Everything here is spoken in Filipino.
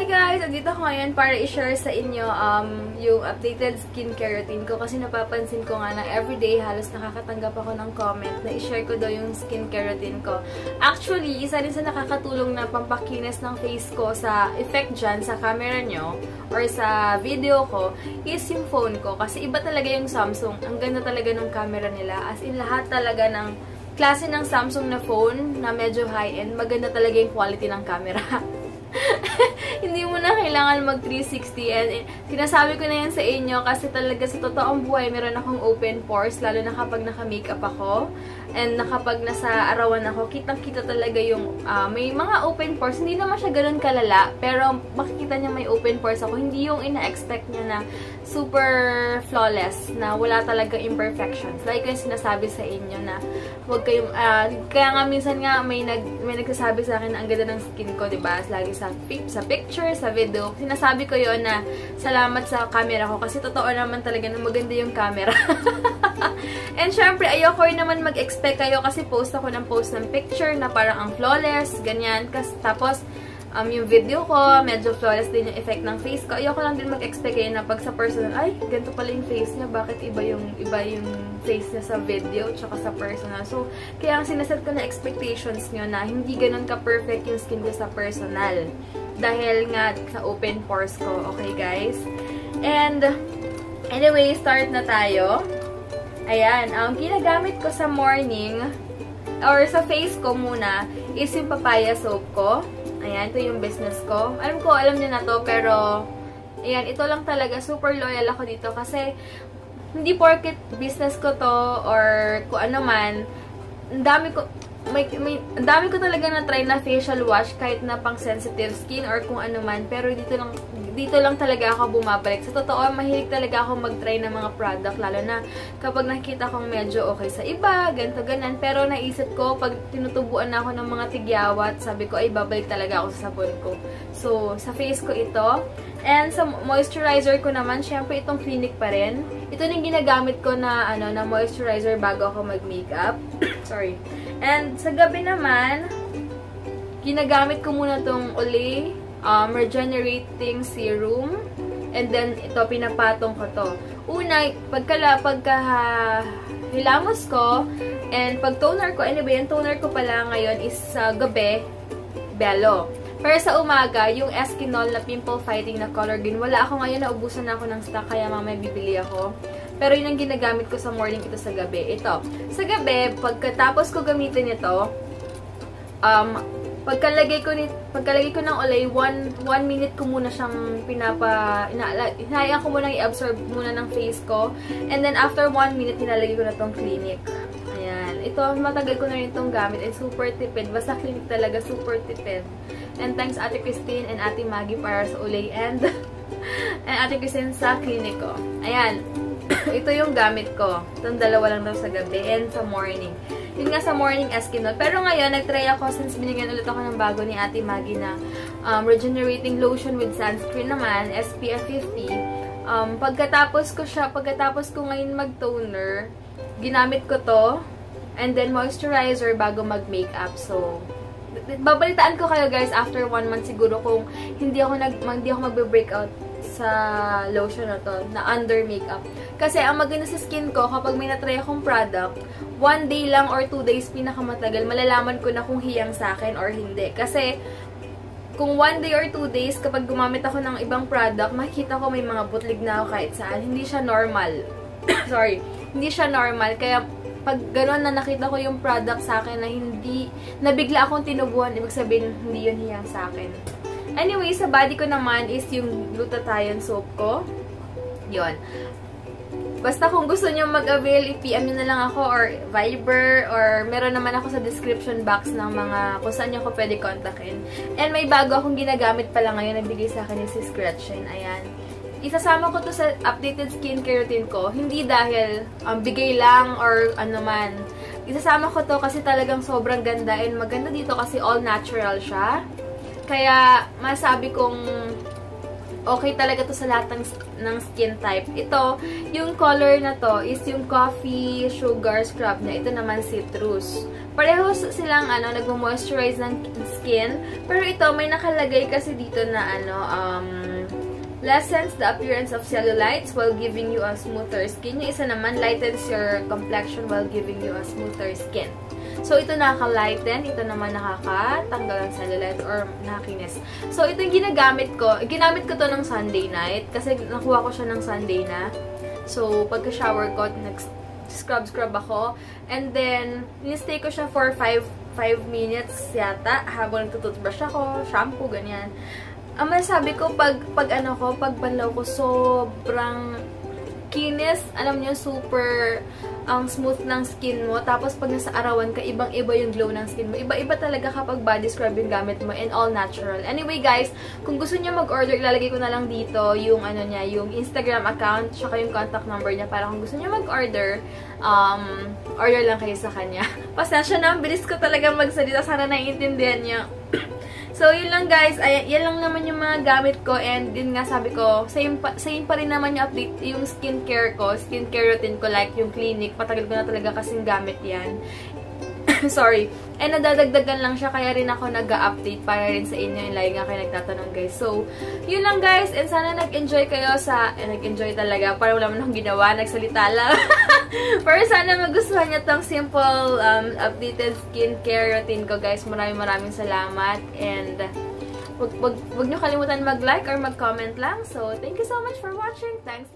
guys! Andito ako ngayon para i-share sa inyo yung updated skincare routine ko kasi napapansin ko nga na everyday halos nakakatanggap ako ng comment na i-share ko daw yung skincare routine ko. Actually, isa rin sa nakakatulong na pampakinis ng face ko sa effect dyan sa camera nyo or sa video ko is yung phone ko kasi iba talaga yung Samsung. Ang ganda talaga ng camera nila. As in, lahat talaga ng klase ng Samsung na phone na medyo high-end, maganda talaga yung quality ng camera. Hindi mo na kailangan mag 360 and sinasabi ko na yan sa inyo kasi talaga sa totoong buhay meron akong open pores lalo na kapag naka-makeup ako and kapag nasa arawan ako, kitang-kita talaga yung may mga open pores. Hindi naman siya ganun kalala pero makikita niya may open pores ako. Hindi yung ina-expect niya na super flawless, na wala talaga imperfections. Like yung sinasabi sa inyo na huwag kayong, kaya nga minsan nga may nagsasabi sa akin na ang ganda ng skin ko, diba? Lagi sa picture, sa video. Sinasabi ko yon na salamat sa camera ko kasi totoo naman talaga na maganda yung camera. And syempre, ayoko rin naman mag-expect kayo kasi post ako ng picture na parang ang flawless, ganyan. Tapos, yung video ko, medyo flawless din yung effect ng face ko. Ayoko lang din mag-expect kayo na pag sa personal, ay, ganito pala yung face niya, bakit iba yung face niya sa video tsaka sa personal. So, kaya ang sinaset ko na expectations nyo na hindi ganun ka-perfect yung skin ko sa personal. Dahil nga sa open pores ko. Okay, guys? And, anyway, start na tayo. Ayan, ang ginagamit ko sa morning, or sa face ko muna, is yung papaya soap ko. Ayan, ito yung business ko. Alam niyo na to, pero, ayan, ito lang talaga, super loyal ako dito kasi, hindi porket business ko to, or kung ano man, ang dami ko talaga na-try na facial wash kahit na pang sensitive skin or kung ano man, pero dito lang talaga ako bumabalik. Sa totoo, mahilig talaga ako mag-try ng mga product, lalo na kapag nakikita kong medyo okay sa iba, ganito, ganan. Pero naisip ko, pag tinutubuan na ako ng mga tigyawat, sabi ko, ay, babalik talaga ako sa sabon ko. So, sa face ko ito. And sa moisturizer ko naman, syempre itong Clinique pa rin. Ito yung ginagamit ko na, na moisturizer bago ako mag-makeup. Sorry. And sa gabi naman, ginagamit ko muna itong Olay Regenerating Serum. And then, ito, pinapatong ko to. Una, hilamos ko, and pag toner ko, anyway, yung toner ko pala ngayon is sa gabi, Bello. Pero sa umaga, yung Eskinol na pimple fighting na color green, wala ako ngayon, naubusan na ako ng stock, kaya mamaya bibili ako. Pero yun ang ginagamit ko sa morning, ito sa gabi. Ito. Sa gabi, pagkatapos ko gamitin ito, pagkalagay ko ng Olay, 1 minute ko muna siyang hinahayaan ko muna i-absorb muna ng face ko. And then after 1 minute, hinalagay ko na tong Clinique. Ayan. Ito, matagal ko na rin itong gamit. And super tipid. Basta Clinique talaga, super tipid. And thanks Ate Christine and Ate Maggie para sa Olay and Ate Christine sa Clinique ko. Ayan. Ito yung gamit ko. Itong dalawa lang daw sa gabi and sa morning. Yun nga sa morning, Eskinol. Pero ngayon, nag-try ako since binigyan ulit ako ng bago ni Ate Maggie na regenerating lotion with sunscreen naman, SPF 50. Pagkatapos ko ngayon mag-toner, ginamit ko to, and then moisturizer bago mag-makeup. So, babalitaan ko kayo guys after 1 month siguro kung hindi ako magbe-breakout sa lotion na to, na under makeup. Kasi ang maganda sa skin ko, kapag may na-try akong product, 1 day lang or 2 days pinakamatagal, malalaman ko na kung hiyang sa akin or hindi. Kasi, kung 1 day or 2 days, kapag gumamit ako ng ibang product, makikita ko may mga butlig na ako kahit saan. Hindi siya normal. Sorry. Hindi siya normal. Kaya, pag gano'n na nakita ko yung product sa akin na bigla akong tinubuhan, ibig sabihin, hindi yun hiyang sa akin. Anyway, sa body ko naman is yung glutathione soap ko. Yun. Basta kung gusto nyo mag-avail, i-PM nyo na lang ako or Viber or meron naman ako sa description box ng mga kung saan nyo ko pwede kontakin. And may bago akong ginagamit pala ngayon, nagbigay sa akin ni Sis Gretchen. Ayan. Isasama ko to sa updated skincare routine ko. Hindi dahil bigay lang or ano man. Isasama ko to kasi talagang sobrang ganda and maganda dito kasi all natural siya. Kaya masabi kong okay talaga to sa lahat ng skin type. Ito, yung color na to is yung coffee sugar scrub niya. Ito naman citrus. Pareho silang nagmo-moisturize ng skin. Pero ito, may nakalagay kasi dito na lessens the appearance of cellulites while giving you a smoother skin. Yung isa naman, lightens your complexion while giving you a smoother skin. So, ito nakaka-lighten. Ito naman nakakatanggal ng cellulite or nakakinis. So, ito yung ginagamit ko. Ginamit ko to ng Sunday night. Kasi nakuha ko siya ng Sunday na. So, pagka-shower ko, nag-scrub ako. And then, nistay ko siya for 5 minutes yata. Habang nagtututbrush ako, shampoo, ganyan. Ang masasabi ko, pag banlaw ko, sobrang kinis. Alam niyo, super smooth ng skin mo. Tapos, pag nasa arawan ka, ibang-iba yung glow ng skin mo. Iba-iba talaga kapag body scrub yung gamit mo and all natural. Anyway, guys, kung gusto niyo mag-order, ilalagay ko na lang dito yung yung Instagram account, tsaka yung contact number niya para kung gusto niyo mag-order, order lang kayo sa kanya. Pasensya na, ang bilis ko talaga magsalita. Sana naiintindihan niyo. So, yun lang guys. Yan lang naman yung mga gamit ko. And yun nga sabi ko, same pa rin naman yung update, yung skincare ko. Skincare routine ko, like yung clinic. Patagal ko na talaga kasing gamit yan. Sorry. And nadadagdagan lang siya, kaya rin ako nag-update para rin sa inyo. Yung lagi nga kayo nagtatanong guys. So, yun lang guys. And sana nag-enjoy kayo nag-enjoy talaga. Parang wala man akong ginawa. Nagsalita lang. Pero sana magustuhan niyo tong simple, updated skincare routine ko guys. Maraming salamat. And, wag nyo kalimutan mag-like or mag-comment lang. So, thank you so much for watching. Thanks!